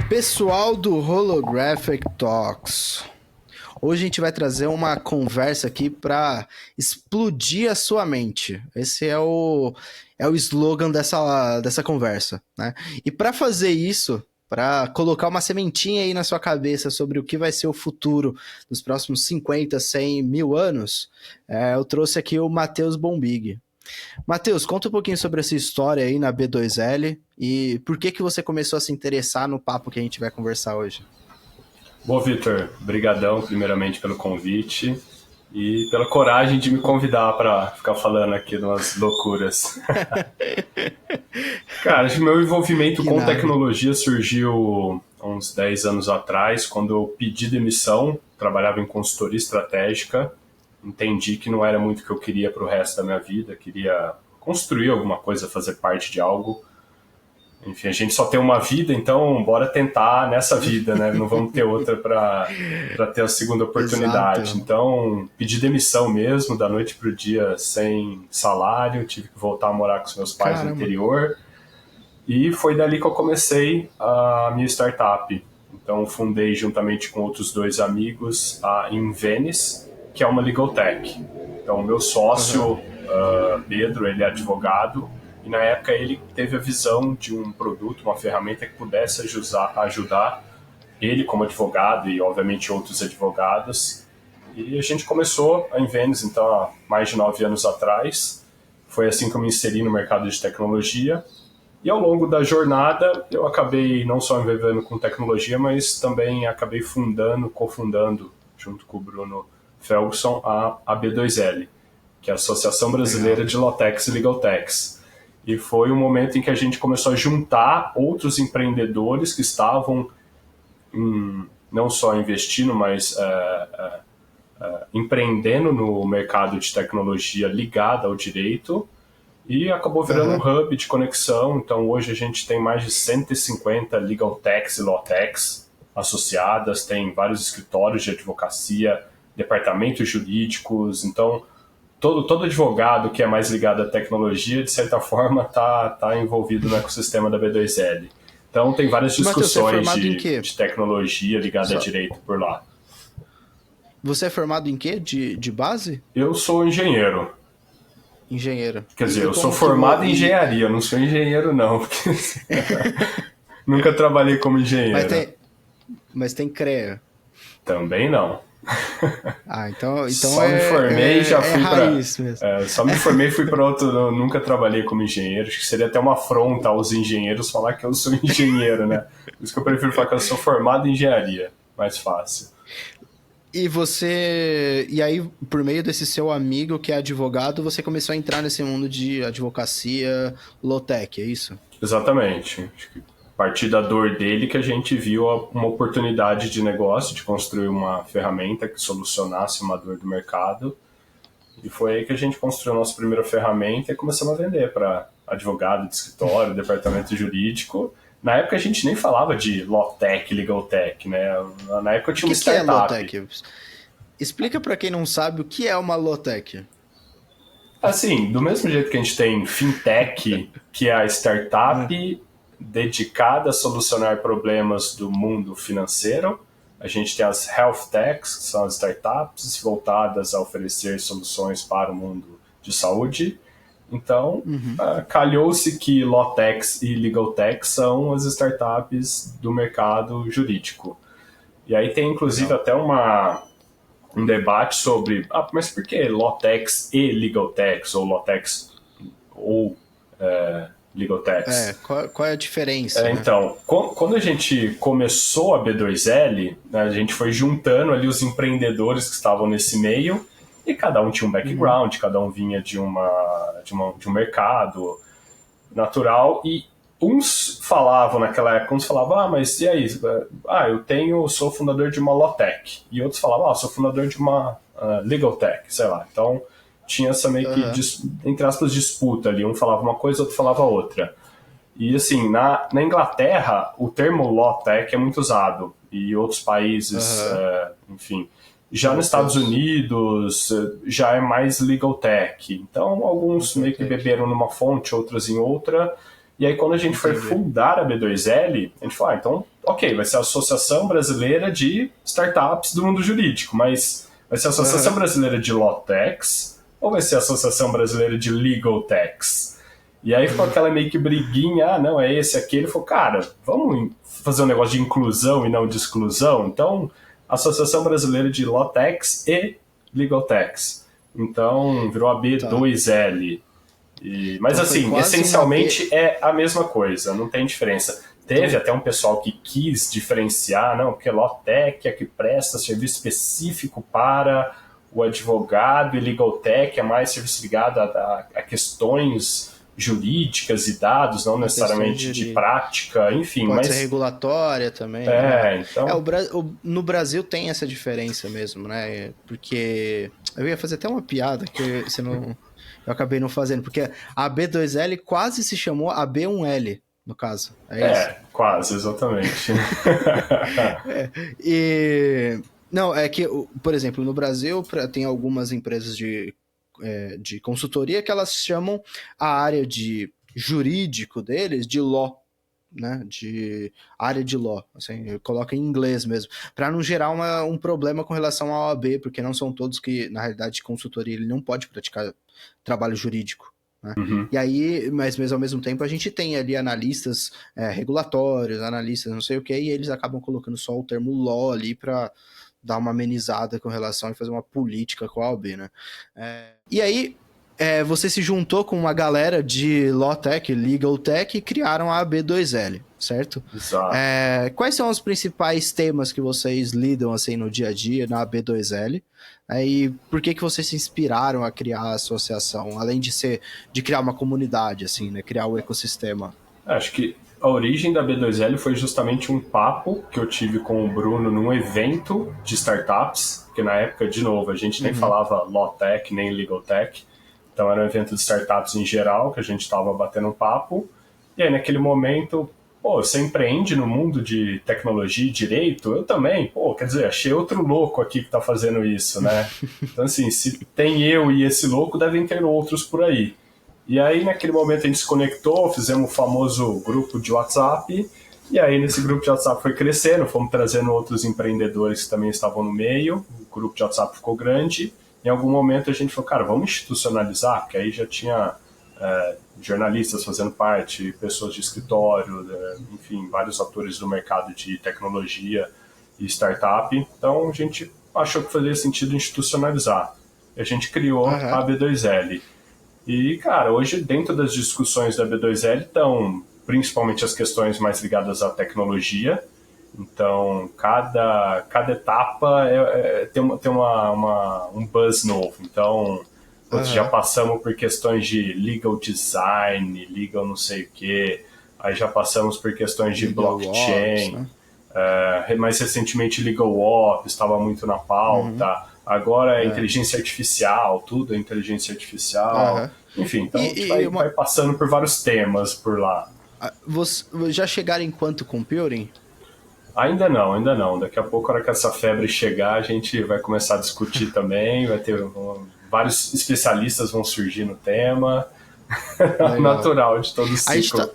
Pessoal do Holographic Talks, hoje a gente vai trazer uma conversa aqui para explodir a sua mente. Esse é o slogan dessa conversa, né? E para fazer isso, para colocar uma sementinha aí na sua cabeça sobre o que vai ser o futuro dos próximos 50, 100 mil anos, eu trouxe aqui o Matheus Bombig. Matheus, conta um pouquinho sobre essa história aí na B2L e por que você começou a se interessar no papo que a gente vai conversar hoje. Bom, Victor, brigadão primeiramente pelo convite e pela coragem de me convidar para ficar falando aqui de umas loucuras. Cara, acho que meu envolvimento com tecnologia surgiu há uns 10 anos atrás, quando eu pedi demissão, trabalhava em consultoria estratégica, entendi que não era muito o que eu queria para o resto da minha vida, queria construir alguma coisa, fazer parte de algo. Enfim, a gente só tem uma vida, então bora tentar nessa vida, né? Não vamos ter outra para ter a segunda oportunidade. Exato. Então, pedi demissão mesmo, da noite pro dia, sem salário, tive que voltar a morar com os meus pais no interior. E foi dali que eu comecei a minha startup. Então, fundei juntamente com outros dois amigos a Invenis, que é uma legal tech. Então, meu sócio, Pedro, ele é advogado, e na época ele teve a visão de um produto, uma ferramenta que pudesse ajudar ele como advogado e, obviamente, outros advogados. E a gente começou a Invenis, então, há mais de 9 anos atrás. Foi assim que eu me inseri no mercado de tecnologia. E ao longo da jornada, eu acabei não só envolvendo com tecnologia, mas também acabei cofundando, junto com o Bruno Felgson, a B2L, que é a Associação Brasileira de Lawtechs e Legaltechs. E foi um momento em que a gente começou a juntar outros empreendedores que estavam não só investindo, mas empreendendo no mercado de tecnologia ligada ao direito, e acabou virando um hub de conexão. Então hoje a gente tem mais de 150 legal techs e law techs associadas, tem vários escritórios de advocacia, departamentos jurídicos. Então todo advogado que é mais ligado à tecnologia, de certa forma, tá envolvido no ecossistema da B2L. Então tem várias discussões de tecnologia ligada a direito por lá. Você é formado em quê? De base? Eu sou engenheiro. Engenheiro. Quer dizer, eu sou formado em engenharia, eu não sou engenheiro não, porque nunca trabalhei como engenheiro. Mas tem CREA? Também não. Então só me formei e já fui para... só me formei e fui para outro, eu nunca trabalhei como engenheiro, acho que seria até uma afronta aos engenheiros falar que eu sou engenheiro, né? Por isso que eu prefiro falar que eu sou formado em engenharia, mais fácil. E aí, por meio desse seu amigo que é advogado, você começou a entrar nesse mundo de advocacia low-tech, é isso? Exatamente. Acho que a partir da dor dele que a gente viu uma oportunidade de negócio, de construir uma ferramenta que solucionasse uma dor do mercado. E foi aí que a gente construiu a nossa primeira ferramenta e começamos a vender para advogado de escritório, departamento jurídico. Na época a gente nem falava de Law-Tech, Legal-Tech, né? Na época eu tinha uma startup. O que é Law-Tech? Explica para quem não sabe o que é uma Law-Tech. Assim, do mesmo jeito que a gente tem Fintech, que é a startup dedicada a solucionar problemas do mundo financeiro, a gente tem as Health Techs, que são as startups voltadas a oferecer soluções para o mundo de saúde. Então, calhou-se que Lawtechs e Legaltechs são as startups do mercado jurídico. E aí tem, inclusive, até um debate sobre, mas por que Lawtechs e Legaltechs, ou Lawtechs ou Legaltechs? Qual é a diferença? Né? Então, quando a gente começou a B2L, né, a gente foi juntando ali os empreendedores que estavam nesse meio, e cada um tinha um background, cada um vinha de um mercado natural, e uns falavam naquela época, mas e aí? Sou fundador de uma Lawtech, e outros falavam, sou fundador de uma Legaltech, sei lá. Então tinha essa meio que, entre aspas, disputa ali, um falava uma coisa, outro falava outra. E assim, na Inglaterra, o termo Lawtech é muito usado, e outros países, enfim. Já nos Estados Unidos, já é mais legal tech. Então, alguns meio que beberam numa fonte, outros em outra. E aí, quando a gente foi Entendi. fundar a B2L, a gente falou, então, ok, vai ser a Associação Brasileira de Startups do Mundo Jurídico, mas vai ser a Associação Brasileira de Law Techs ou vai ser a Associação Brasileira de Legal Techs? E aí ficou aquela meio que briguinha, não, é esse, aquele. Ele falou, cara, vamos fazer um negócio de inclusão e não de exclusão? Então, Associação Brasileira de Law Techs e Legal Techs. Então, virou a B2L. Mas então, assim, essencialmente é a mesma coisa, não tem diferença. Teve até um pessoal que quis diferenciar, não, porque Lawtech é que presta serviço específico para o advogado e Legaltech é mais serviço ligado a questões jurídicas e dados, não necessariamente de prática, enfim. Pode ser regulatória também. Então... no Brasil tem essa diferença mesmo, né? Porque eu ia fazer até uma piada que você não... Eu acabei não fazendo, porque a B2L quase se chamou a B1L, no caso. É isso? Quase, exatamente. Não, é que, por exemplo, no Brasil tem algumas empresas de consultoria que elas chamam a área de jurídico deles de law, né, de área de law, assim, coloca em inglês mesmo, para não gerar um problema com relação à OAB, porque não são todos que, na realidade, de consultoria, ele não pode praticar trabalho jurídico, né? E aí, mas mesmo ao mesmo tempo, a gente tem ali analistas regulatórios, analistas não sei o que, e eles acabam colocando só o termo law ali para dar uma amenizada com relação a fazer uma política com a OAB, né? E aí, você se juntou com uma galera de Law Tech, Legal Tech e criaram a B2L, certo? Exato. Quais são os principais temas que vocês lidam assim no dia a dia na B2L? E por que vocês se inspiraram a criar a associação, além de criar uma comunidade, assim, né? Criar o ecossistema? Acho que a origem da B2L foi justamente um papo que eu tive com o Bruno num evento de startups, porque na época, de novo, a gente nem falava Law Tech, nem Legal Tech. Então era um evento de startups em geral, que a gente estava batendo um papo. E aí naquele momento, você empreende no mundo de tecnologia e direito? Eu também. Quer dizer, achei outro louco aqui que está fazendo isso, né? Então assim, se tem eu e esse louco, devem ter outros por aí. E aí naquele momento a gente se conectou, fizemos o famoso grupo de WhatsApp. E aí nesse grupo de WhatsApp foi crescendo, fomos trazendo outros empreendedores que também estavam no meio. O grupo de WhatsApp ficou grande. Em algum momento a gente falou, cara, vamos institucionalizar, porque aí já tinha jornalistas fazendo parte, pessoas de escritório, enfim, vários atores do mercado de tecnologia e startup. Então a gente achou que fazia sentido institucionalizar. E a gente criou a B2L. E, cara, hoje dentro das discussões da B2L estão principalmente as questões mais ligadas à tecnologia. Então, cada etapa tem um buzz novo. Então, já passamos por questões de legal design, legal não sei o quê. Aí já passamos por questões de legal blockchain. Ops, né? Mais recentemente, legal ops estava muito na pauta. Agora é inteligência artificial, tudo é inteligência artificial. Enfim, então a gente vai passando por vários temas por lá. Já chegaram em quanto computing? Ainda não. Daqui a pouco, na hora que essa febre chegar, a gente vai começar a discutir também, vai ter vários especialistas vão surgir no tema. Natural de todo o ciclo.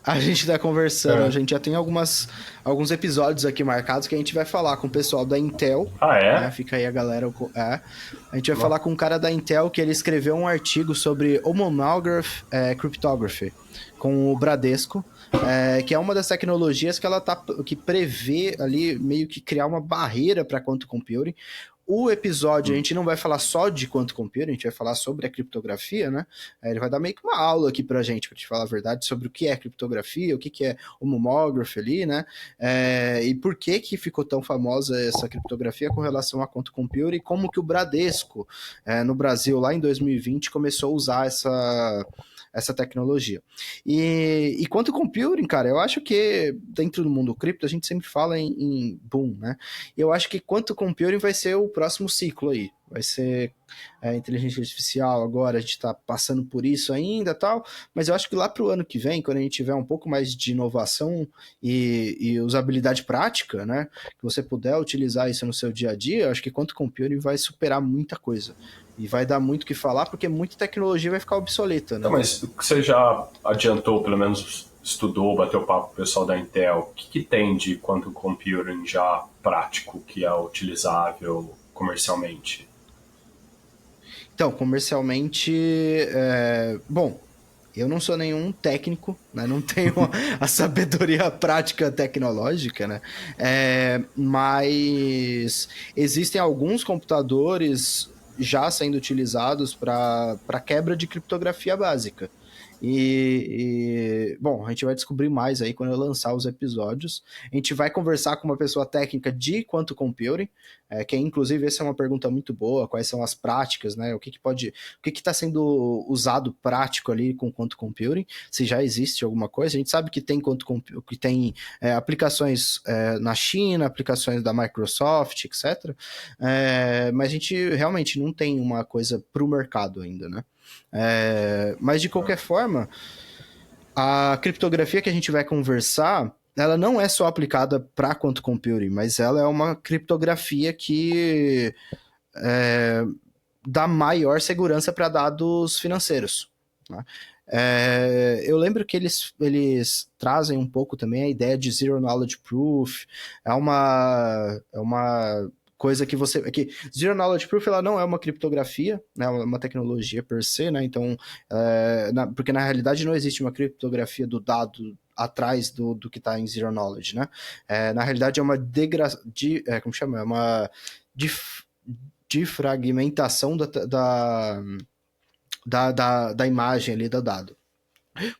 A gente tá conversando, a gente já tem alguns episódios aqui marcados que a gente vai falar com o pessoal da Intel. Né? Fica aí a galera. A gente vai falar com um cara da Intel que ele escreveu um artigo sobre homomorphic cryptography com o Bradesco. Que é uma das tecnologias que prevê ali meio que criar uma barreira para quantum computing. O episódio, a gente não vai falar só de quantum computing, a gente vai falar sobre a criptografia, né? Ele vai dar meio que uma aula aqui pra gente te falar a verdade sobre o que é criptografia, o que é homomorphic ali, né? E por que ficou tão famosa essa criptografia com relação a quantum computing e como que o Bradesco, no Brasil, lá em 2020, começou a usar essa tecnologia. E quanto ao computing, cara, eu acho que dentro do mundo cripto a gente sempre fala em boom, né? Eu acho que quanto computing vai ser o próximo ciclo aí. vai ser inteligência artificial agora, a gente está passando por isso ainda tal, mas eu acho que lá para o ano que vem, quando a gente tiver um pouco mais de inovação e usabilidade prática, né, que você puder utilizar isso no seu dia a dia, eu acho que quanto computing vai superar muita coisa. E vai dar muito o que falar, porque muita tecnologia vai ficar obsoleta, Então, né? mas você já adiantou, pelo menos estudou, bateu papo com o pessoal da Intel, o que tem de quantum computing já prático, que é utilizável comercialmente? Então, comercialmente, bom, eu não sou nenhum técnico, né? Não tenho a sabedoria prática tecnológica, né? Mas existem alguns computadores já sendo utilizados para quebra de criptografia básica. Bom, a gente vai descobrir mais aí quando eu lançar os episódios. A gente vai conversar com uma pessoa técnica de quanto computing, que inclusive essa é uma pergunta muito boa, quais são as práticas, né? O que está sendo usado prático ali com quanto computing, se já existe alguma coisa. A gente sabe que tem que tem aplicações na China, aplicações da Microsoft, etc. Mas a gente realmente não tem uma coisa para o mercado ainda, né? Mas de qualquer forma, a criptografia que a gente vai conversar, ela não é só aplicada para quantum computing, mas ela é uma criptografia que dá maior segurança para dados financeiros. Né? Eu lembro que eles trazem um pouco também a ideia de Zero Knowledge Proof. É uma coisa que você... que Zero Knowledge Proof ela não é uma criptografia, né? É uma tecnologia per se, né? Então, porque na realidade não existe uma criptografia do dado atrás do que está em Zero Knowledge, né? Na realidade é uma como chama? É uma de fragmentação da imagem ali do dado.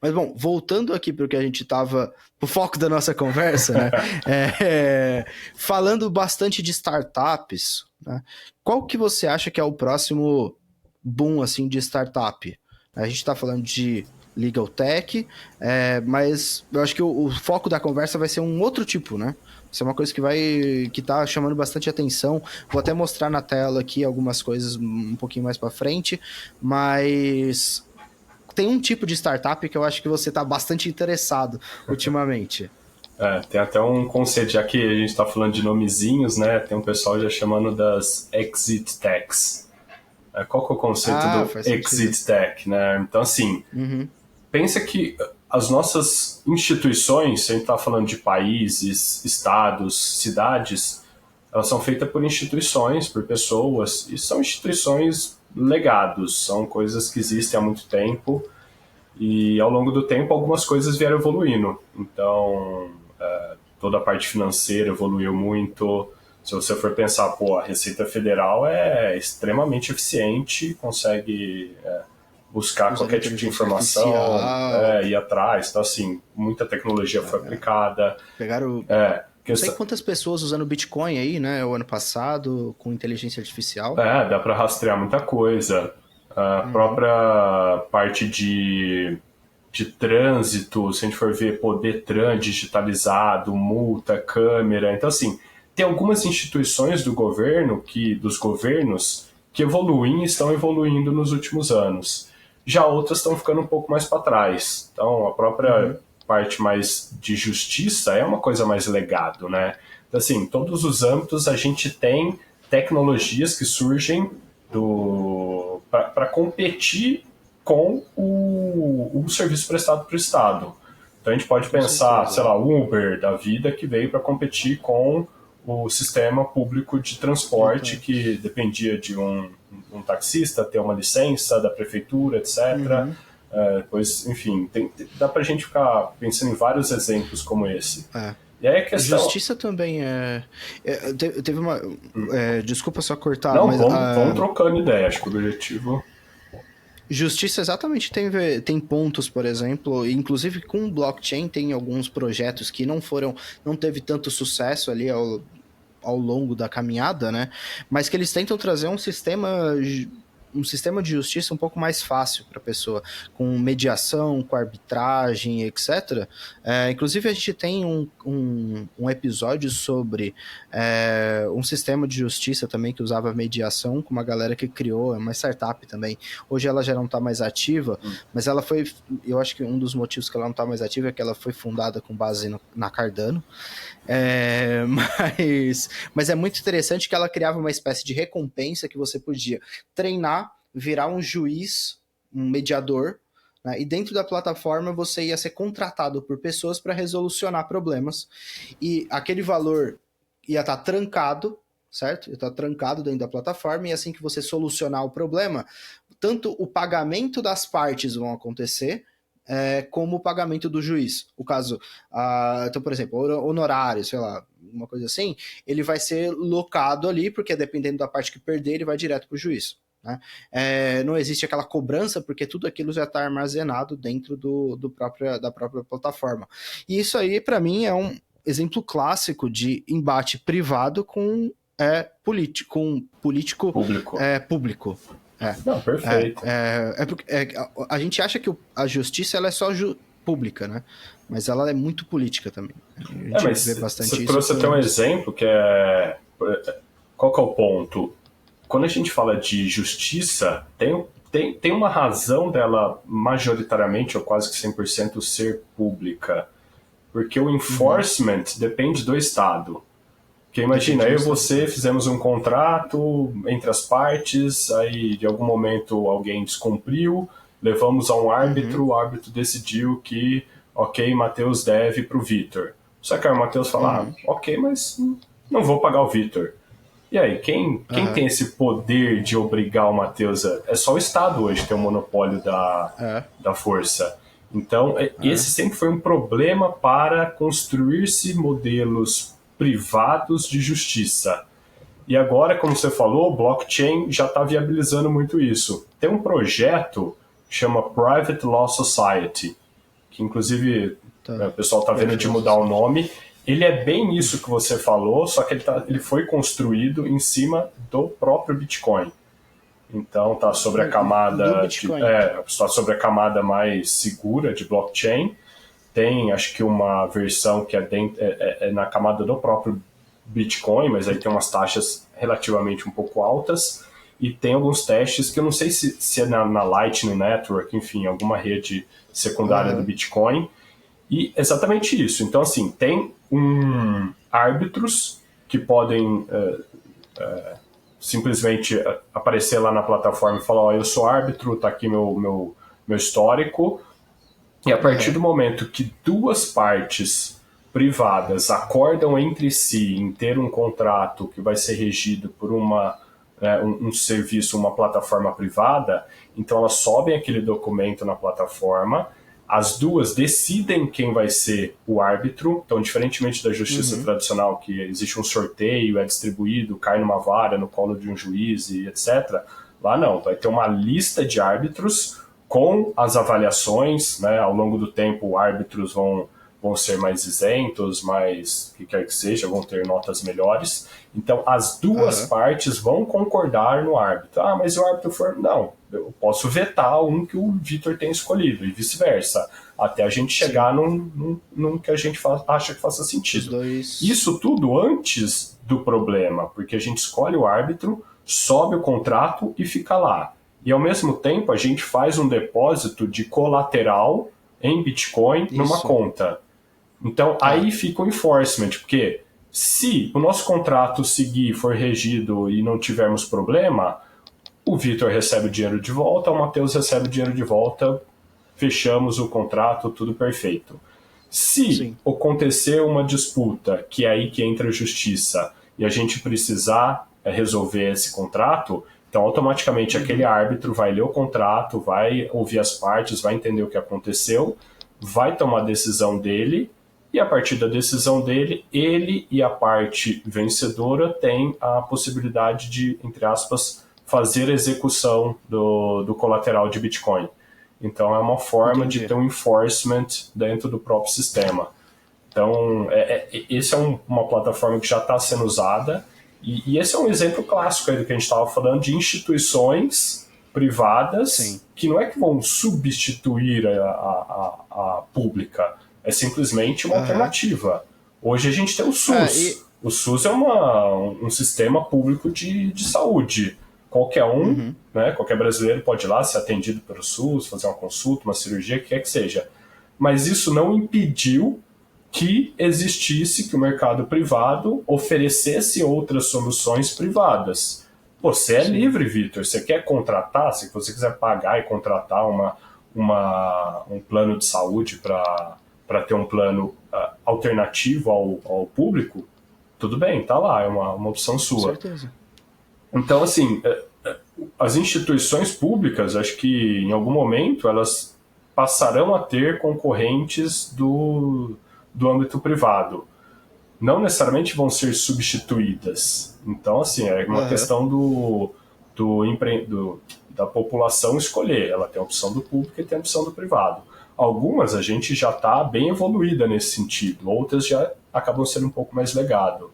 Mas bom, voltando aqui para o que a gente estava, o foco da nossa conversa, né? Falando bastante de startups, né? Qual que você acha que é o próximo boom assim de startup? A gente está falando de legal tech, mas eu acho que o foco da conversa vai ser um outro tipo, né? Isso é uma coisa que tá chamando bastante atenção. Vou até mostrar na tela aqui algumas coisas um pouquinho mais para frente, mas tem um tipo de startup que eu acho que você está bastante interessado ultimamente. Tem até um conceito, já que a gente está falando de nomezinhos, né? Tem um pessoal já chamando das exit techs. Qual que é o conceito do Faz sentido. exit tech, né? Então, assim, pensa que as nossas instituições, se a gente está falando de países, estados, cidades, elas são feitas por instituições, por pessoas, e são instituições legados, são coisas que existem há muito tempo, e ao longo do tempo algumas coisas vieram evoluindo. Então, toda a parte financeira evoluiu muito. Se você for pensar, a Receita Federal é extremamente eficiente, consegue buscar Usando qualquer tipo de inteligência informação, artificial. ir atrás. Então, assim, muita tecnologia foi aplicada. Pegaram. Não sei quantas pessoas usando Bitcoin aí, né? O ano passado, com inteligência artificial. Dá para rastrear muita coisa. A própria parte de trânsito, se a gente for ver, Detran digitalizado, multa, câmera. Então, assim, tem algumas instituições dos governos, que evoluem e estão evoluindo nos últimos anos. Já outras estão ficando um pouco mais para trás. Então, a própria parte mais de justiça é uma coisa mais legado, né? Então, assim, em todos os âmbitos a gente tem tecnologias que surgem para competir com o serviço prestado para o Estado. Então a gente pode pensar, sei lá, o Uber da vida que veio para competir com o sistema público de transporte que dependia de um taxista ter uma licença da prefeitura, etc. Pois, enfim, dá para a gente ficar pensando em vários exemplos como esse. E aí a questão... Justiça também teve uma... desculpa só cortar, não, mas... Vamos trocando ideia, acho que o objetivo... Justiça exatamente tem pontos, por exemplo, inclusive com blockchain tem alguns projetos que não teve tanto sucesso ali ao longo da caminhada, né? Mas que eles tentam trazer um sistema um sistema de justiça um pouco mais fácil para a pessoa, com mediação, com arbitragem, etc. Inclusive, a gente tem um episódio sobre um sistema de justiça também que usava mediação, com uma galera que criou, uma startup também. Hoje ela já não está mais ativa, mas ela foi, eu acho que um dos motivos que ela não está mais ativa é que ela foi fundada com base na Cardano. Mas é muito interessante que ela criava uma espécie de recompensa que você podia treinar, virar um juiz, um mediador, né? E dentro da plataforma você ia ser contratado por pessoas para resolucionar problemas, e aquele valor ia estar trancado, certo? Ia estar trancado dentro da plataforma, e assim que você solucionar o problema, tanto o pagamento das partes vão acontecer, como o pagamento do juiz. O caso, então, por exemplo, honorário, sei lá, uma coisa assim, ele vai ser locado ali, porque dependendo da parte que perder, ele vai direto para o juiz. Né? Não existe aquela cobrança, porque tudo aquilo já está armazenado dentro da própria plataforma. E isso aí, para mim, é um exemplo clássico de embate privado com político público. Não, perfeito. A gente acha que a justiça ela é só pública, né? Mas ela é muito política também. A gente vê bastante você isso. Você trouxe até um exemplo que é... Qual que é o ponto? Quando a gente fala de justiça, tem uma razão dela majoritariamente, ou quase que 100%, ser pública. Porque o enforcement depende do Estado. Porque imagina, eu e você fizemos um contrato entre as partes, aí de algum momento alguém descumpriu, levamos a um árbitro, o árbitro decidiu que, ok, Matheus deve para o Vitor. Só que aí o Matheus fala, ok, mas não vou pagar o Vitor. E aí, quem tem esse poder de obrigar o Matheus a... É só o Estado hoje que tem o monopólio da força. Então, esse sempre foi um problema para construir-se modelos privados de justiça. E agora, como você falou, o blockchain já está viabilizando muito isso. Tem um projeto que chama Private Law Society, que inclusive o pessoal está vendo de mudar o nome. Ele é bem isso que você falou, só que ele foi construído em cima do próprio Bitcoin. Então está sobre a camada sobre a camada mais segura de blockchain. Tem, acho que uma versão que é na camada do próprio Bitcoin, mas aí tem umas taxas relativamente um pouco altas, e tem alguns testes que eu não sei se é na Lightning Network, enfim, alguma rede secundária do Bitcoin, e exatamente isso. Então, assim, tem árbitros que podem simplesmente aparecer lá na plataforma e falar, eu sou árbitro, tá aqui meu histórico. E a partir do momento que duas partes privadas acordam entre si em ter um contrato que vai ser regido por um serviço, uma plataforma privada, então elas sobem aquele documento na plataforma, as duas decidem quem vai ser o árbitro. Então, diferentemente da justiça tradicional, que existe um sorteio, é distribuído, cai numa vara, no colo de um juiz e etc., lá não, vai ter uma lista de árbitros com as avaliações, né? Ao longo do tempo, árbitros vão ser mais isentos, mais o que quer que seja, vão ter notas melhores. Então, as duas partes vão concordar no árbitro. Mas se o árbitro for... Não, eu posso vetar um que o Vitor tem escolhido, e vice-versa, até a gente chegar num que a gente acha que faça sentido. Isso tudo antes do problema, porque a gente escolhe o árbitro, sobe o contrato e fica lá. E, ao mesmo tempo, a gente faz um depósito de colateral em Bitcoin numa conta. Então, aí fica o enforcement, porque se o nosso contrato seguir, for regido e não tivermos problema, o Vitor recebe o dinheiro de volta, o Matheus recebe o dinheiro de volta, fechamos o contrato, tudo perfeito. Se acontecer uma disputa, que é aí que entra a justiça, e a gente precisar resolver esse contrato... Então, automaticamente, aquele árbitro vai ler o contrato, vai ouvir as partes, vai entender o que aconteceu, vai tomar a decisão dele, e a partir da decisão dele, ele e a parte vencedora têm a possibilidade de, entre aspas, fazer a execução do colateral de Bitcoin. Então, é uma forma de ter um enforcement dentro do próprio sistema. Então, essa é uma plataforma que já está sendo usada. E esse é um exemplo clássico aí do que a gente estava falando, de instituições privadas, Sim. que não é que vão substituir a pública, é simplesmente uma alternativa. Hoje a gente tem o SUS. O SUS é um sistema público de saúde. Qualquer um, né, qualquer brasileiro pode ir lá ser atendido pelo SUS, fazer uma consulta, uma cirurgia, o que quer que seja. Mas isso não impediu que existisse, que o mercado privado oferecesse outras soluções privadas. Você é livre, Vitor. Você quer contratar, se você quiser pagar e contratar um plano de saúde para ter um plano alternativo ao público, tudo bem, tá lá, é uma opção sua. Com certeza. Então, assim, as instituições públicas, acho que em algum momento elas passarão a ter concorrentes do âmbito privado. Não necessariamente vão ser substituídas. Então, assim, é uma questão da população escolher. Ela tem a opção do público e tem a opção do privado. Algumas a gente já está bem evoluída nesse sentido, outras já acabam sendo um pouco mais legado.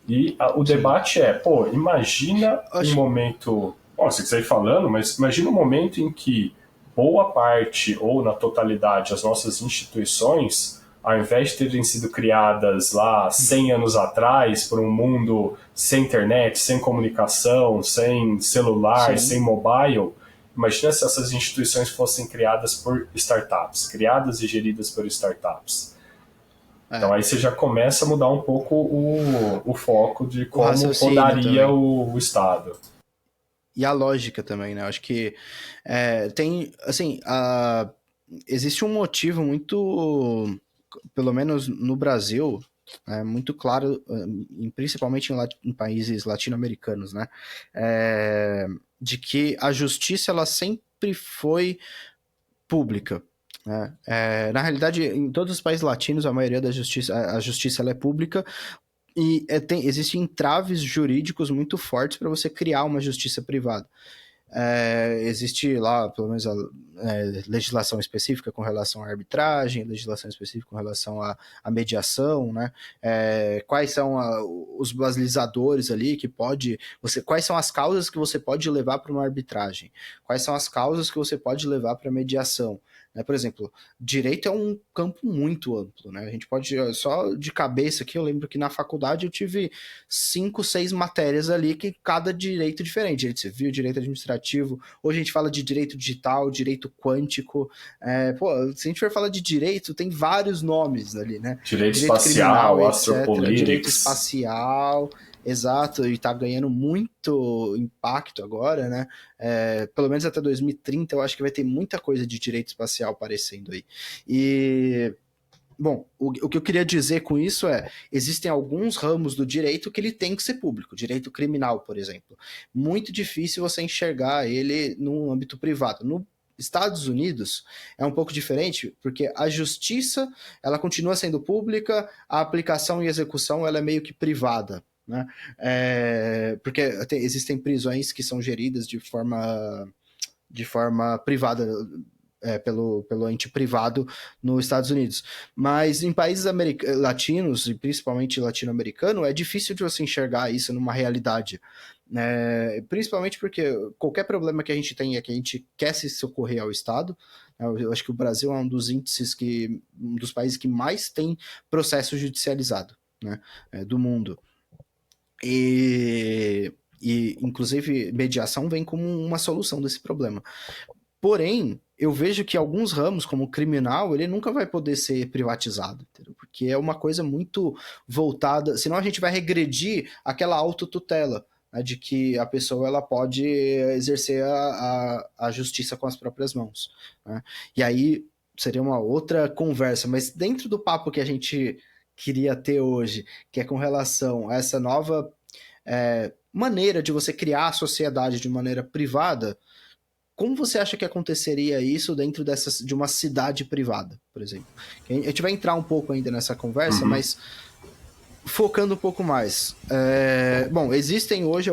E o debate é, imagina um momento... se quiser ir falando, mas imagina um momento em que boa parte, ou na totalidade, as nossas instituições, ao invés de terem sido criadas lá 100 anos atrás, por um mundo sem internet, sem comunicação, sem celular, sem mobile, imagina se essas instituições fossem criadas por startups, criadas e geridas por startups. Então aí você já começa a mudar um pouco o foco de como rodaria o Estado. E a lógica também, né? Acho que tem, assim, existe um motivo muito, pelo menos no Brasil, muito claro, principalmente em países latino-americanos, né? De que a justiça, ela sempre foi pública. Na realidade, em todos os países latinos, a maioria da justiça, a justiça ela é pública, e existem entraves jurídicos muito fortes para você criar uma justiça privada. Existe lá, pelo menos, legislação específica com relação à arbitragem, legislação específica com relação à mediação, né? Quais são os balizadores ali que quais são as causas que você pode levar para uma arbitragem? Quais são as causas que você pode levar para mediação? Por exemplo, direito é um campo muito amplo, né? A gente pode, só de cabeça aqui, eu lembro que na faculdade eu tive 5, 6 matérias ali, que cada direito diferente, direito civil, direito administrativo, hoje a gente fala de direito digital, direito quântico, se a gente for falar de direito, tem vários nomes ali, né? Direito espacial, criminal, astropolitics. Direito espacial... Exato, e tá ganhando muito impacto agora, né? Pelo menos até 2030, eu acho que vai ter muita coisa de direito espacial aparecendo aí. E, bom, o que eu queria dizer com isso existem alguns ramos do direito que ele tem que ser público. Direito criminal, por exemplo. Muito difícil você enxergar ele no âmbito privado. No Estados Unidos é um pouco diferente, porque a justiça, ela continua sendo pública, a aplicação e execução, ela é meio que privada. Né? Porque existem prisões que são geridas de forma privada, pelo ente privado nos Estados Unidos. Mas em países latinos, e principalmente latino-americano, é difícil de você enxergar isso numa realidade. Principalmente porque qualquer problema que a gente tem é que a gente quer se socorrer ao Estado. Eu acho que o Brasil é um dos países que mais tem processo judicializado, né, do mundo. E inclusive mediação vem como uma solução desse problema. Porém, eu vejo que alguns ramos, como o criminal, ele nunca vai poder ser privatizado, entendeu? Porque é uma coisa muito voltada, senão a gente vai regredir aquela autotutela, né, de que a pessoa ela pode exercer a justiça com as próprias mãos, né? E aí seria uma outra conversa, mas dentro do papo que a gente queria ter hoje, que é com relação a essa nova maneira de você criar a sociedade de maneira privada, como você acha que aconteceria isso dentro de uma cidade privada, por exemplo? A gente vai entrar um pouco ainda nessa conversa, mas focando um pouco mais. Bom, existem hoje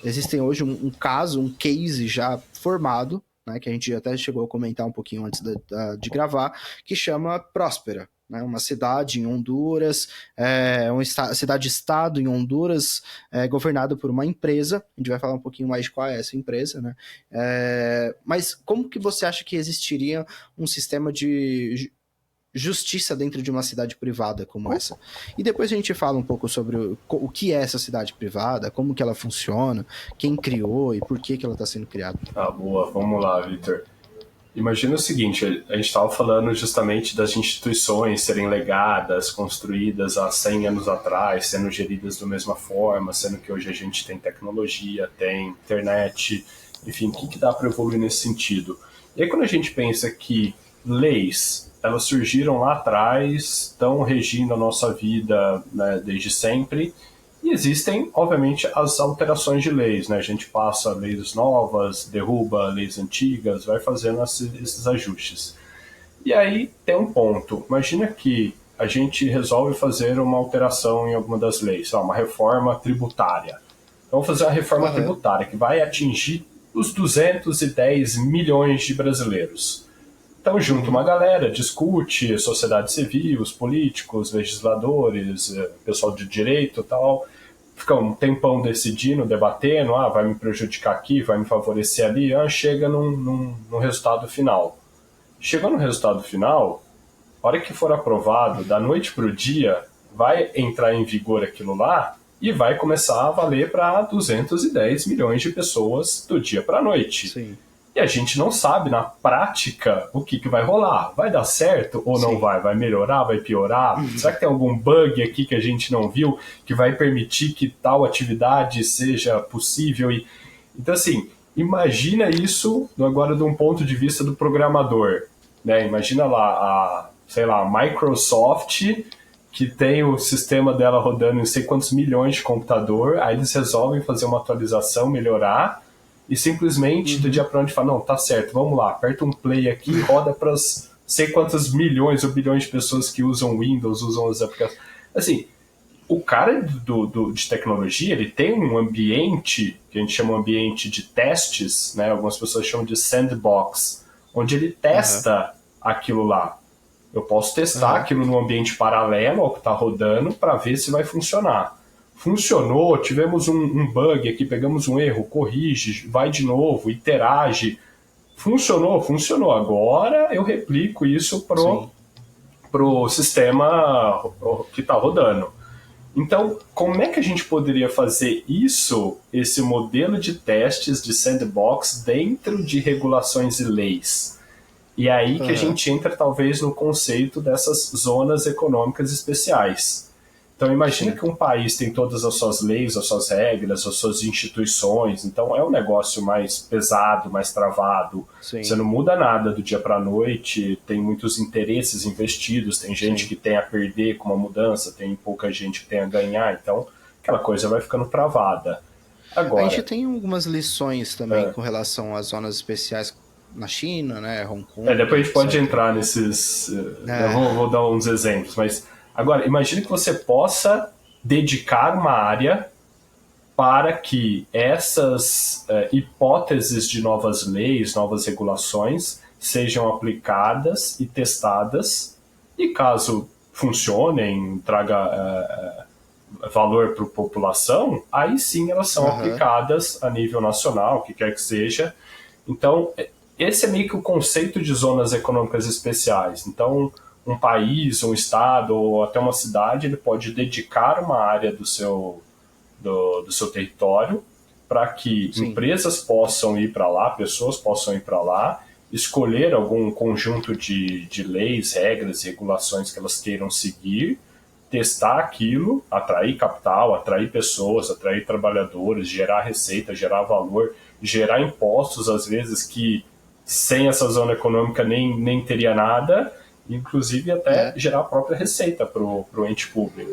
existem hoje um caso, um case já formado, né, que a gente até chegou a comentar um pouquinho antes de gravar, que chama Próspera. né? Uma cidade em Honduras, uma cidade-estado em Honduras, governado por uma empresa. A gente vai falar um pouquinho mais de qual é essa empresa, né? Mas como que você acha que existiria um sistema de justiça dentro de uma cidade privada como essa? E depois a gente fala um pouco sobre o que é essa cidade privada, como que ela funciona, quem criou e por que ela está sendo criada. Ah, boa. Vamos lá, Victor. Imagina o seguinte, a gente estava falando justamente das instituições serem legadas, construídas há 100 anos atrás, sendo geridas da mesma forma, sendo que hoje a gente tem tecnologia, tem internet, enfim, o que dá para evoluir nesse sentido? E aí quando a gente pensa que leis, elas surgiram lá atrás, estão regindo a nossa vida, né, desde sempre, e existem, obviamente, as alterações de leis, né? A gente passa leis novas, derruba leis antigas, vai fazendo esses ajustes. E aí tem um ponto. Imagina que a gente resolve fazer uma alteração em alguma das leis, uma reforma tributária. Então, vamos fazer uma reforma tributária que vai atingir os 210 milhões de brasileiros. Então, junta uma galera, discute, sociedade civil, os políticos, legisladores, pessoal de direito e tal, fica um tempão decidindo, debatendo, vai me prejudicar aqui, vai me favorecer ali, chega no resultado final. Chegou no resultado final, a hora que for aprovado, da noite para o dia, vai entrar em vigor aquilo lá e vai começar a valer para 210 milhões de pessoas do dia para a noite. Sim. E a gente não sabe, na prática, o que vai rolar. Vai dar certo ou não vai? Vai melhorar? Vai piorar? Será que tem algum bug aqui que a gente não viu que vai permitir que tal atividade seja possível? Então, assim, imagina isso agora de um ponto de vista do programador. Né? Imagina lá, a Microsoft, que tem o sistema dela rodando em não sei quantos milhões de computador, aí eles resolvem fazer uma atualização, melhorar, e simplesmente do dia para onde fala, não, tá certo, vamos lá, aperta um play aqui e roda para as sei quantas milhões ou bilhões de pessoas que usam Windows, usam as aplicações. Assim, o cara de tecnologia, ele tem um ambiente, que a gente chama de ambiente de testes, né? Algumas pessoas chamam de sandbox, onde ele testa aquilo lá. Eu posso testar aquilo num ambiente paralelo ao que está rodando para ver se vai funcionar. Funcionou, tivemos um bug aqui, pegamos um erro, corrige, vai de novo, interage. Funcionou. Agora eu replico isso pro sistema que está rodando. Então, como é que a gente poderia fazer isso, esse modelo de testes de sandbox dentro de regulações e leis? E é aí que a gente entra talvez no conceito dessas zonas econômicas especiais. Então imagina que um país tem todas as suas leis, as suas regras, as suas instituições, então é um negócio mais pesado, mais travado. Sim. Você não muda nada do dia para a noite, tem muitos interesses investidos, tem gente que tem a perder com uma mudança, tem pouca gente que tem a ganhar, então aquela coisa vai ficando travada. Agora, a gente tem algumas lições também com relação às zonas especiais na China, né, Hong Kong. Depois a gente pode entrar nesses... Eu vou dar uns exemplos, mas... Agora, imagine que você possa dedicar uma área para que essas hipóteses de novas leis, novas regulações sejam aplicadas e testadas, e caso funcionem, traga valor para a população, aí sim elas são aplicadas a nível nacional, o que quer que seja. Então, esse é meio que o conceito de zonas econômicas especiais. Então, um país, um estado ou até uma cidade, ele pode dedicar uma área do seu território para que empresas possam ir para lá, pessoas possam ir para lá, escolher algum conjunto de leis, regras e regulações que elas queiram seguir, testar aquilo, atrair capital, atrair pessoas, atrair trabalhadores, gerar receita, gerar valor, gerar impostos, às vezes que sem essa zona econômica nem teria nada, inclusive até gerar a própria receita para o ente público.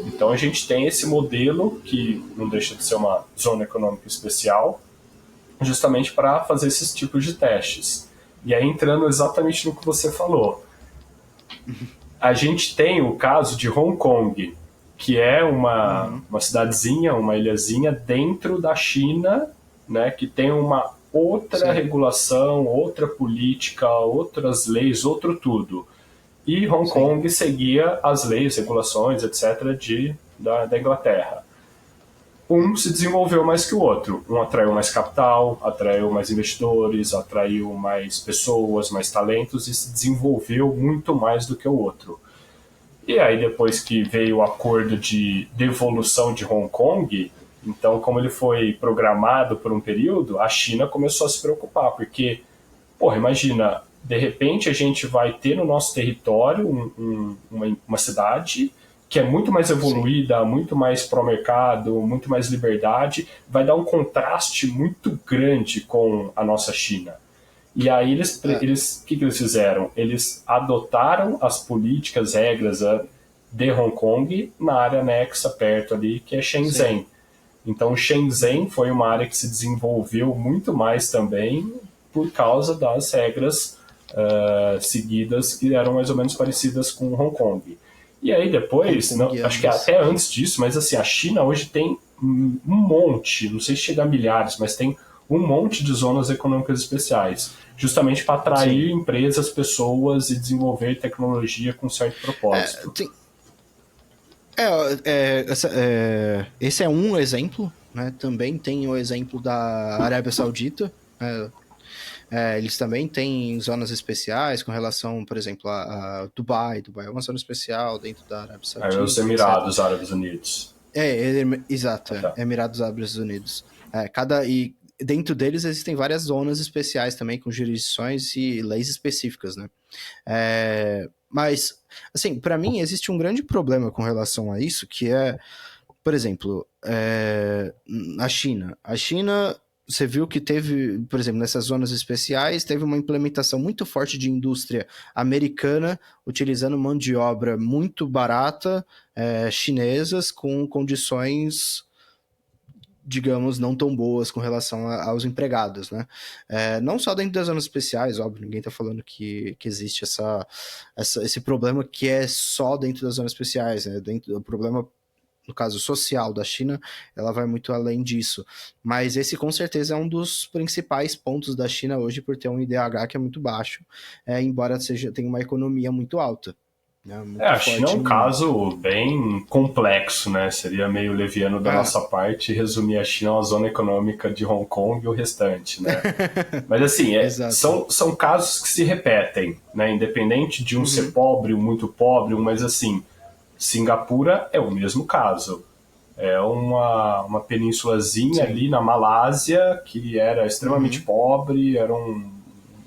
Então a gente tem esse modelo, que não deixa de ser uma zona econômica especial, justamente para fazer esses tipos de testes. E aí entrando exatamente no que você falou, a gente tem o caso de Hong Kong, que é uma cidadezinha, uma ilhazinha dentro da China, né, que tem uma outra regulação, outra política, outras leis, outro tudo. e Hong sim. Kong seguia as leis, regulações, etc., da Inglaterra. Um se desenvolveu mais que o outro. Um atraiu mais capital, atraiu mais investidores, atraiu mais pessoas, mais talentos e se desenvolveu muito mais do que o outro. E aí, depois que veio o acordo de devolução de Hong Kong, então, como ele foi programado por um período, a China começou a se preocupar, porque, porra, imagina, de repente a gente vai ter no nosso território uma cidade que é muito mais Sim. evoluída, muito mais pró-mercado, muito mais liberdade, vai dar um contraste muito grande com a nossa China. E aí É, o que eles fizeram? Eles adotaram as políticas, regras de Hong Kong na área anexa perto ali, que é sim. Shenzhen. Então Shenzhen Uhum. foi uma área que se desenvolveu muito mais também por causa das regras seguidas que eram mais ou menos parecidas com Hong Kong. E aí Hong depois, Kong não, e acho que ambas. até antes disso, mas assim, a China hoje tem um monte, não sei se chega a milhares, mas tem um monte de zonas econômicas especiais, justamente para Sim. atrair empresas, pessoas e desenvolver tecnologia com certo É, propósito. tem, esse é um exemplo, né? Também tem o exemplo da Arábia Saudita, né? Eles também têm zonas especiais com relação, por exemplo, a Dubai. Dubai é uma zona especial dentro da Arábia Aí os Saudita, etc. Emirados Árabes Unidos. Exato, Ah, tá. Emirados Árabes Unidos. E dentro deles existem várias zonas especiais também, com jurisdições e leis específicas, né? Mas, assim, para mim existe um grande problema com relação a isso, que é, por exemplo, a China. A China, você viu que teve, por exemplo, nessas zonas especiais, teve uma implementação muito forte de indústria americana, utilizando mão de obra muito barata, chinesas, com condições, digamos, não tão boas com relação aos empregados, né? Não só dentro das zonas especiais, óbvio, ninguém está falando que existe esse problema que é só dentro das zonas especiais, né? Dentro do problema, no caso social da China, ela vai muito além disso. Mas esse com certeza é um dos principais pontos da China hoje por ter um IDH que é muito baixo, embora tenha uma economia muito alta, né? Muito A China é forte um no mundo. caso bem complexo, né? Seria meio leviano da Ah, nossa parte resumir a China a uma zona econômica de Hong Kong e o restante, né? Mas assim, exato. são casos que se repetem, né? Independente de um ser Uhum. pobre, um muito pobre, mas assim, Singapura é o mesmo caso. É uma penínsulazinha Sim. ali na Malásia que era extremamente Uhum. pobre, era um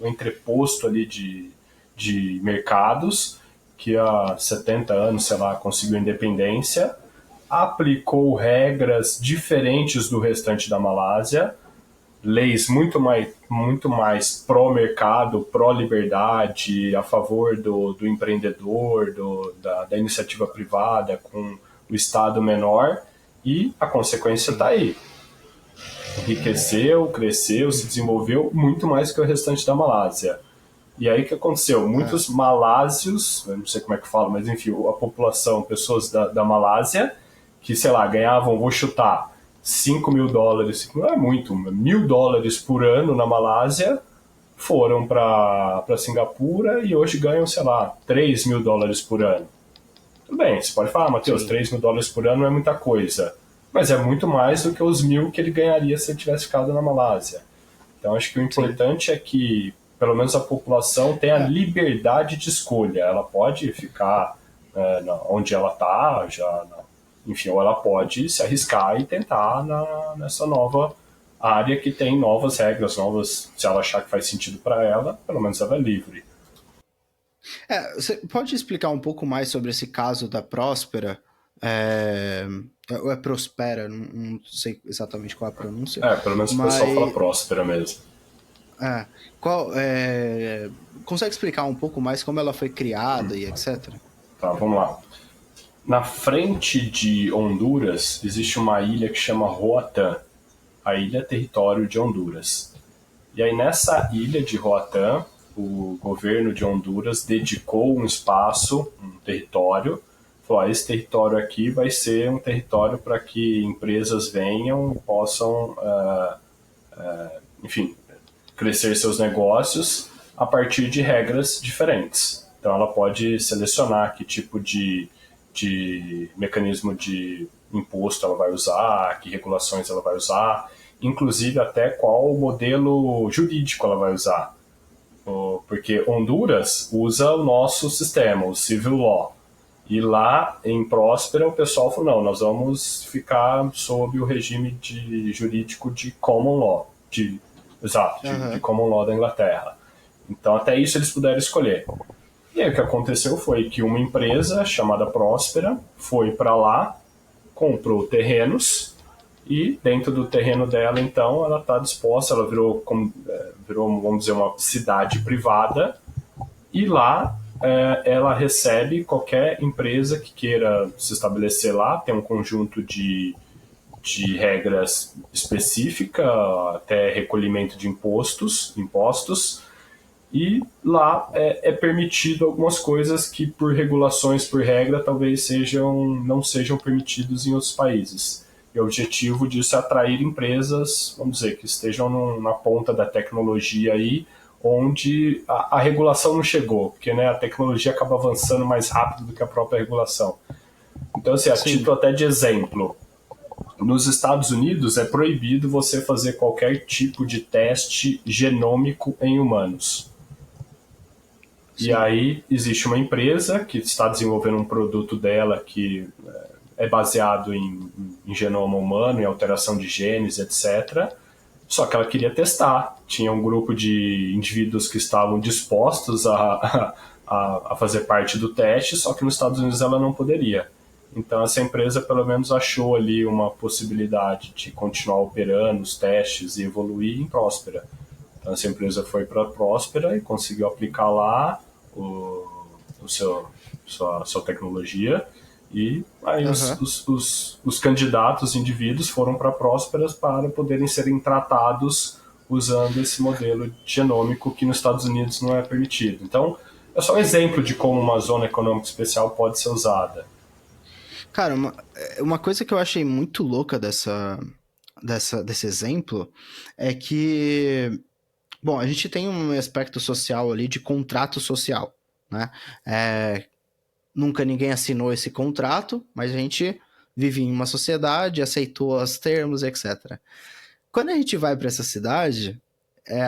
entreposto ali de mercados que há 70 anos, sei lá, conseguiu independência, aplicou regras diferentes do restante da Malásia, leis muito mais pró-mercado, pró-liberdade, a favor do empreendedor, da iniciativa privada, com o Estado menor, e a consequência está Sim. aí. Enriqueceu, cresceu, se desenvolveu muito mais que o restante da Malásia. E aí o que aconteceu? É, Muitos malásios, eu não sei como é que fala, mas enfim, a população, pessoas da Malásia, que, sei lá, ganhavam, vou chutar, US$ 5.000, não é muito, US$ 1.000 por ano na Malásia, foram para Singapura e hoje ganham, sei lá, US$ 3.000 por ano. Tudo bem, você pode falar, Matheus, sim. US$ 3.000 por ano não é muita coisa. Mas é muito mais do que os 1.000 que ele ganharia se ele tivesse ficado na Malásia. Então, acho que o Sim. importante é que, pelo menos, a população tenha É, liberdade de escolha. Ela pode ficar onde ela está, enfim, ou ela pode se arriscar e tentar nessa nova área que tem novas regras, novas. Se ela achar que faz sentido para ela, pelo menos ela é livre. você pode explicar um pouco mais sobre esse caso da Próspera? É, ou é Prospera, não sei exatamente qual é a pronúncia, Pelo menos o pessoal fala mas próspera mesmo. é, qual, consegue explicar um pouco mais como ela foi criada e etc? Tá, vamos lá. Na frente de Honduras existe uma ilha que chama Roatán, a ilha território de Honduras. E aí nessa ilha de Roatán, o governo de Honduras dedicou um espaço, um território, falou: esse território aqui vai ser um território para que empresas venham e possam, enfim, crescer seus negócios a partir de regras diferentes. Então ela pode selecionar que tipo de mecanismo de imposto ela vai usar, que regulações ela vai usar, inclusive até qual modelo jurídico ela vai usar. Porque Honduras usa o nosso sistema, o Civil Law. E lá em Próspera o pessoal falou, não, nós vamos ficar sob o regime jurídico de Common Law, de Common Law da Inglaterra. Então até isso eles puderam escolher. E aí o que aconteceu foi que uma empresa chamada Próspera foi para lá, comprou terrenos e dentro do terreno dela, então, ela está disposta, ela virou, vamos dizer, uma cidade privada e lá ela recebe qualquer empresa que queira se estabelecer lá, tem um conjunto de regras específicas, até recolhimento de impostos, e lá é permitido algumas coisas que por regulações, por regra, talvez não sejam permitidos em outros países. E o objetivo disso é atrair empresas, vamos dizer, que estejam na ponta da tecnologia aí, onde a regulação não chegou, porque né, a tecnologia acaba avançando mais rápido do que a própria regulação. Então, assim, a título até de exemplo, nos Estados Unidos é proibido você fazer qualquer tipo de teste genômico em humanos. Sim. E aí existe uma empresa que está desenvolvendo um produto dela que é baseado em genoma humano, em alteração de genes, etc. Só que ela queria testar. Tinha um grupo de indivíduos que estavam dispostos a fazer parte do teste, só que nos Estados Unidos ela não poderia. Então essa empresa pelo menos achou ali uma possibilidade de continuar operando os testes e evoluir em Próspera. Então essa empresa foi para Próspera e conseguiu aplicar lá sua tecnologia, e aí os candidatos, os indivíduos foram para Prósperas para poderem serem tratados usando esse modelo genômico que nos Estados Unidos não é permitido. Então é só um exemplo de como uma zona econômica especial pode ser usada. Cara, uma coisa que eu achei muito louca desse exemplo é que, bom, a gente tem um aspecto social ali de contrato social, né? Nunca ninguém assinou esse contrato, mas a gente vive em uma sociedade, aceitou os termos, etc. Quando a gente vai para essa cidade,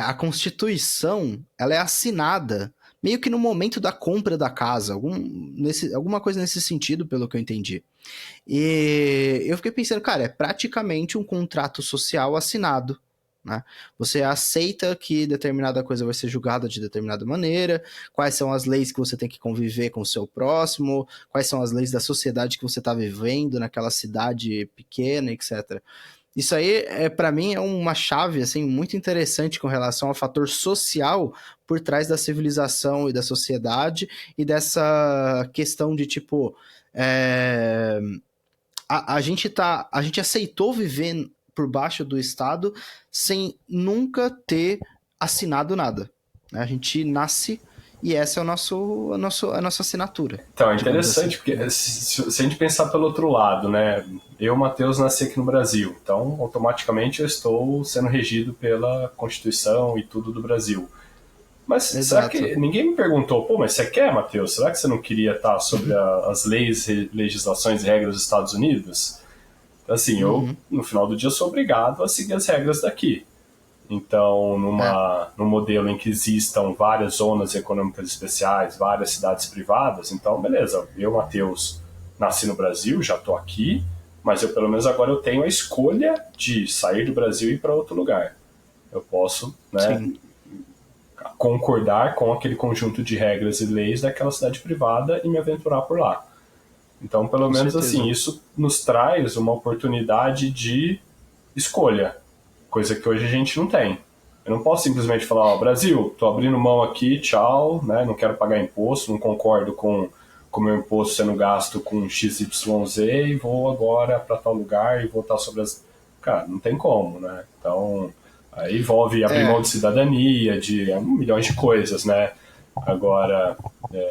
a Constituição ela é assinada meio que no momento da compra da casa, alguma coisa nesse sentido, pelo que eu entendi. E eu fiquei pensando, cara, é praticamente um contrato social assinado, né? Você aceita que determinada coisa vai ser julgada de determinada maneira, quais são as leis que você tem que conviver com o seu próximo, quais são as leis da sociedade que você está vivendo naquela cidade pequena, etc. Isso aí, para mim, é uma chave assim, muito interessante com relação ao fator social por trás da civilização e da sociedade e dessa questão de, tipo, a gente aceitou viver por baixo do Estado sem nunca ter assinado nada. A gente nasce e essa é a nossa assinatura. Então, é interessante, assim. Porque se a gente pensar pelo outro lado, né? Eu, Matheus, nasci aqui no Brasil, então automaticamente eu estou sendo regido pela Constituição e tudo do Brasil. Mas Exato. Será que ninguém me perguntou, pô, mas você quer, Matheus? Será que você não queria estar sobre as leis, legislações e regras dos Estados Unidos? Assim, eu, no final do dia, sou obrigado a seguir as regras daqui. Então, num modelo em que existam várias zonas econômicas especiais, várias cidades privadas, então, beleza, eu, Matheus, nasci no Brasil, já estou aqui, mas eu, pelo menos agora, eu tenho a escolha de sair do Brasil e ir para outro lugar. Eu posso, né, concordar com aquele conjunto de regras e leis daquela cidade privada e me aventurar por lá. Então, pelo menos assim, isso nos traz uma oportunidade de escolha, coisa que hoje a gente não tem. Eu não posso simplesmente falar, ó, Brasil, tô abrindo mão aqui, tchau, né, não quero pagar imposto, não concordo com o meu imposto sendo gasto com XYZ e vou agora para tal lugar e votar sobre as... Cara, não tem como, né? Então, aí envolve abrir mão de cidadania, de milhões de coisas, né? Agora,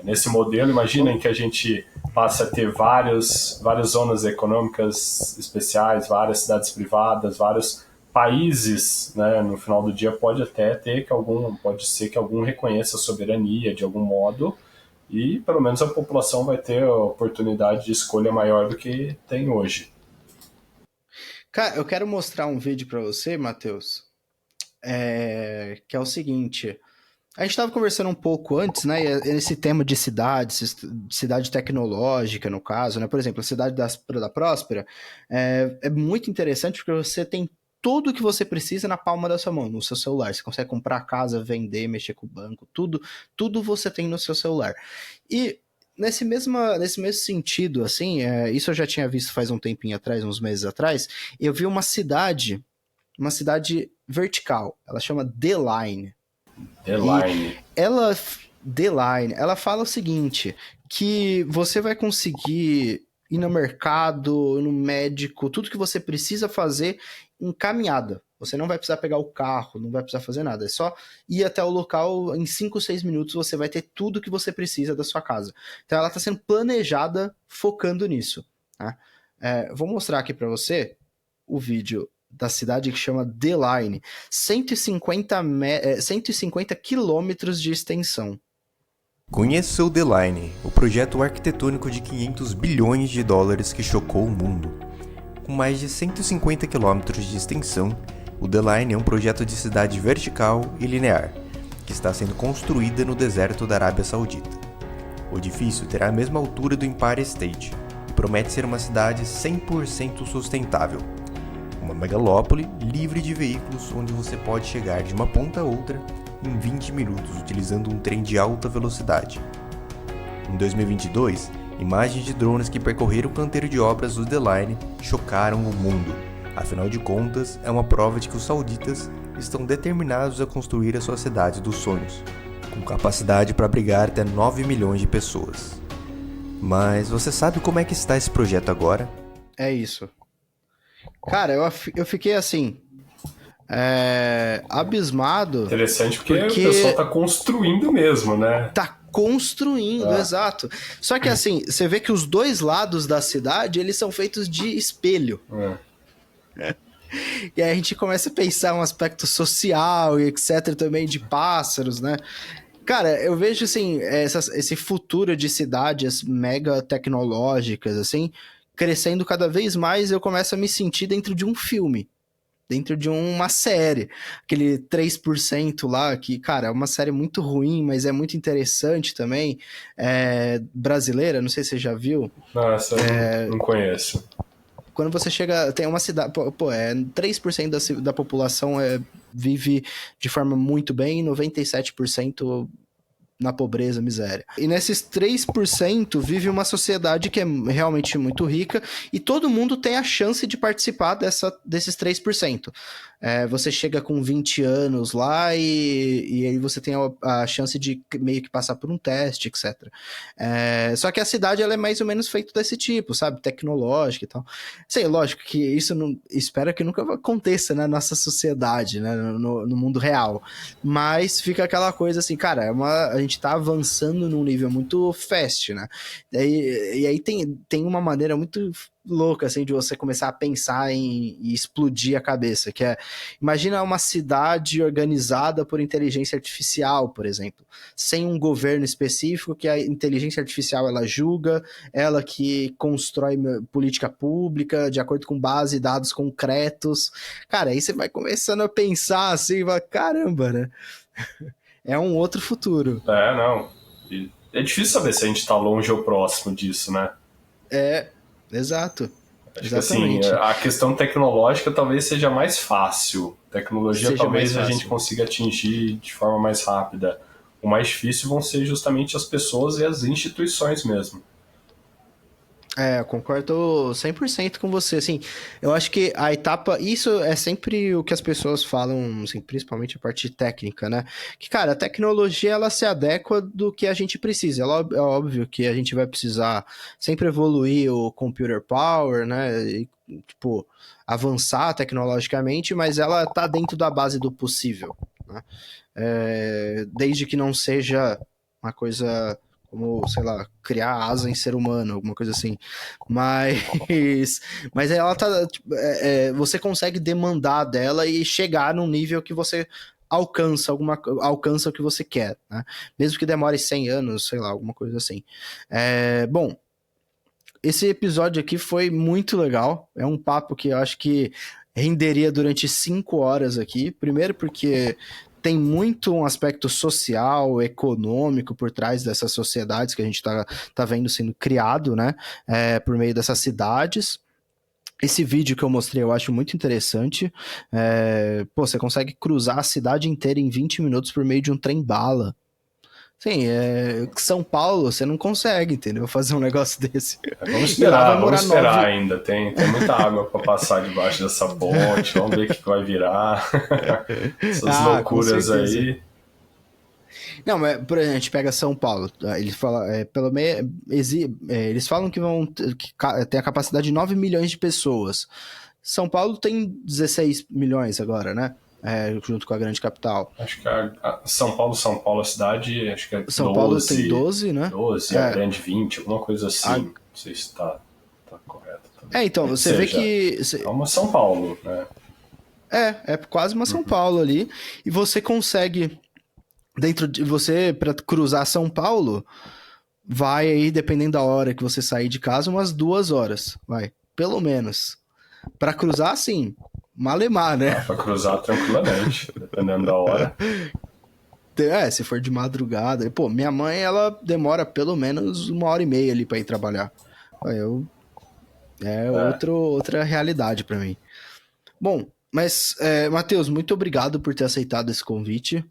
nesse modelo, imaginem que a gente passa a ter várias zonas econômicas especiais, várias cidades privadas, vários países, né? No final do dia pode até ter pode ser que algum reconheça a soberania de algum modo, e pelo menos a população vai ter a oportunidade de escolha maior do que tem hoje. Cara, eu quero mostrar um vídeo para você, Matheus, que é o seguinte. A gente estava conversando um pouco antes, né? Esse tema de cidade tecnológica, no caso, né? Por exemplo, a cidade da Próspera é muito interessante porque você tem tudo o que você precisa na palma da sua mão, no seu celular. Você consegue comprar casa, vender, mexer com o banco, tudo você tem no seu celular. E nesse mesmo sentido, assim, isso eu já tinha visto faz um tempinho atrás, uns meses atrás, eu vi uma cidade vertical. Ela chama The Line. The E Line. The Line, ela fala o seguinte, que você vai conseguir ir no mercado, no médico, tudo que você precisa fazer em caminhada. Você não vai precisar pegar o carro, não vai precisar fazer nada. É só ir até o local, em 5, 6 minutos você vai ter tudo que você precisa da sua casa. Então ela está sendo planejada focando nisso. Tá? Vou mostrar aqui para você o vídeo da cidade que chama The Line, 150 quilômetros de extensão. Conheça o The Line, o projeto arquitetônico de 500 bilhões de dólares que chocou o mundo. Com mais de 150 quilômetros de extensão, o The Line é um projeto de cidade vertical e linear, que está sendo construída no deserto da Arábia Saudita. O edifício terá a mesma altura do Empire State e promete ser uma cidade 100% sustentável. Uma megalópole livre de veículos onde você pode chegar de uma ponta a outra em 20 minutos utilizando um trem de alta velocidade. Em 2022, imagens de drones que percorreram o canteiro de obras do The Line chocaram o mundo. Afinal de contas, é uma prova de que os sauditas estão determinados a construir a sua cidade dos sonhos, com capacidade para abrigar até 9 milhões de pessoas. Mas você sabe como é que está esse projeto agora? É isso. Cara, eu fiquei assim, abismado. Interessante porque o pessoal tá construindo mesmo, né? Tá construindo, exato. Só que assim, você vê que os dois lados da cidade, eles são feitos de espelho. E aí a gente começa a pensar um aspecto social e etc também de pássaros, né? Cara, eu vejo assim, esse futuro de cidades mega tecnológicas, assim, crescendo cada vez mais, eu começo a me sentir dentro de um filme, dentro de uma série. Aquele 3% lá, que, cara, é uma série muito ruim, mas é muito interessante também. Brasileira, não sei se você já viu. Nossa, eu não conheço. Quando você chega, tem uma cidade, 3% da população vive de forma muito bem, 97% na pobreza, miséria. E nesses 3% vive uma sociedade que é realmente muito rica e todo mundo tem a chance de participar desses 3%. Você chega com 20 anos lá e aí você tem a chance de meio que passar por um teste, etc. Só que a cidade ela é mais ou menos feita desse tipo, sabe? Tecnológica e tal. Sei, lógico que isso espero que nunca aconteça na nossa sociedade, né? No mundo real. Mas fica aquela coisa assim, cara, a gente tá avançando num nível muito fast, né? E aí tem uma maneira muito louca, assim, de você começar a pensar em explodir a cabeça, que imagina uma cidade organizada por inteligência artificial, por exemplo, sem um governo específico, que a inteligência artificial, ela julga, ela que constrói política pública de acordo com base e dados concretos. Cara, aí você vai começando a pensar assim, caramba, né? É um outro futuro. Não. É difícil saber se a gente tá longe ou próximo disso, né? Exato. Acho que assim, a questão tecnológica talvez seja mais fácil. Tecnologia talvez a gente consiga atingir de forma mais rápida. O mais difícil vão ser justamente as pessoas e as instituições mesmo. Eu concordo 100% com você, assim, eu acho que a etapa, isso é sempre o que as pessoas falam, assim, principalmente a parte técnica, né, que, cara, a tecnologia, ela se adequa do que a gente precisa, é óbvio que a gente vai precisar sempre evoluir o computer power, né, e, tipo, avançar tecnologicamente, mas ela tá dentro da base do possível, né, desde que não seja uma coisa como, sei lá, criar asa em ser humano, alguma coisa assim. Mas ela tá. Você consegue demandar dela e chegar num nível que você alcança o que você quer, né? Mesmo que demore 100 anos, sei lá, alguma coisa assim. Bom, esse episódio aqui foi muito legal. É um papo que eu acho que renderia durante 5 horas aqui. Primeiro porque tem muito um aspecto social, econômico por trás dessas sociedades que a gente tá vendo sendo criado, né? Por meio dessas cidades. Esse vídeo que eu mostrei eu acho muito interessante. Você consegue cruzar a cidade inteira em 20 minutos por meio de um trem-bala. Sim, São Paulo, você não consegue, entendeu? Fazer um negócio desse. Vamos esperar ainda. Tem muita água para passar debaixo dessa ponte. Vamos ver o que vai virar. Essas loucuras aí. Não, mas por exemplo, a gente pega São Paulo. Eles falam, eles falam que tem a capacidade de 9 milhões de pessoas. São Paulo tem 16 milhões agora, né? Junto com a grande capital. Acho que São Paulo, a cidade, acho que é 12. São Paulo tem 12, né? 12, a grande 20, alguma coisa assim. Não sei se tá correto também. Então, você vê que... É uma São Paulo, né? É quase uma São Paulo ali. E você consegue, para cruzar São Paulo, vai aí, dependendo da hora que você sair de casa, umas 2 horas, vai, pelo menos. Para cruzar, assim... Malemar, né? Dá pra cruzar tranquilamente, dependendo da hora. Se for de madrugada. Pô, minha mãe, ela demora pelo menos 1h30 ali pra ir trabalhar. Outra realidade pra mim. Bom, mas, Matheus, muito obrigado por ter aceitado esse convite.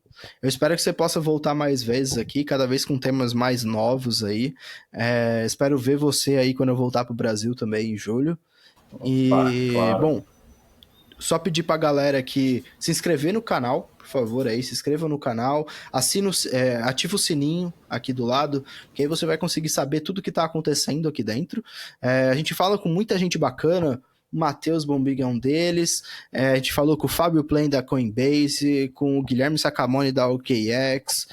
Eu espero que você possa voltar mais vezes aqui, cada vez com temas mais novos aí. Espero ver você aí quando eu voltar pro Brasil também, em julho. Claro. Bom... Só pedir pra galera aqui se inscrever no canal, por favor, aí, se inscreva no canal, ativa o sininho aqui do lado, que aí você vai conseguir saber tudo que tá acontecendo aqui dentro. A gente fala com muita gente bacana, o Matheus Bombig é um deles, a gente falou com o Fábio Plain da Coinbase, com o Guilherme Sacamone da OKX,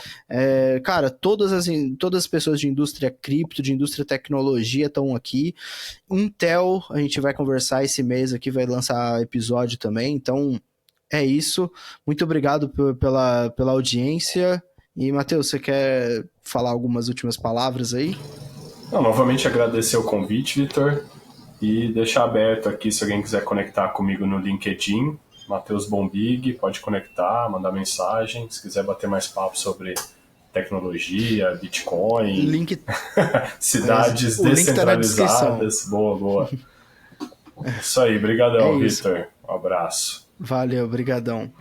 cara, todas as pessoas de indústria cripto, de indústria tecnologia estão aqui. Intel, a gente vai conversar esse mês aqui, vai lançar episódio também, então é isso. Muito obrigado pela audiência. E, Matheus, você quer falar algumas últimas palavras aí? Novamente agradecer o convite, Vitor. E deixar aberto aqui, se alguém quiser conectar comigo no LinkedIn, Matheus Bombig, pode conectar, mandar mensagem. Se quiser bater mais papo sobre tecnologia, Bitcoin, cidades descentralizadas. Tá, boa. Isso aí, brigadão, Vitor. Um abraço. Valeu, brigadão.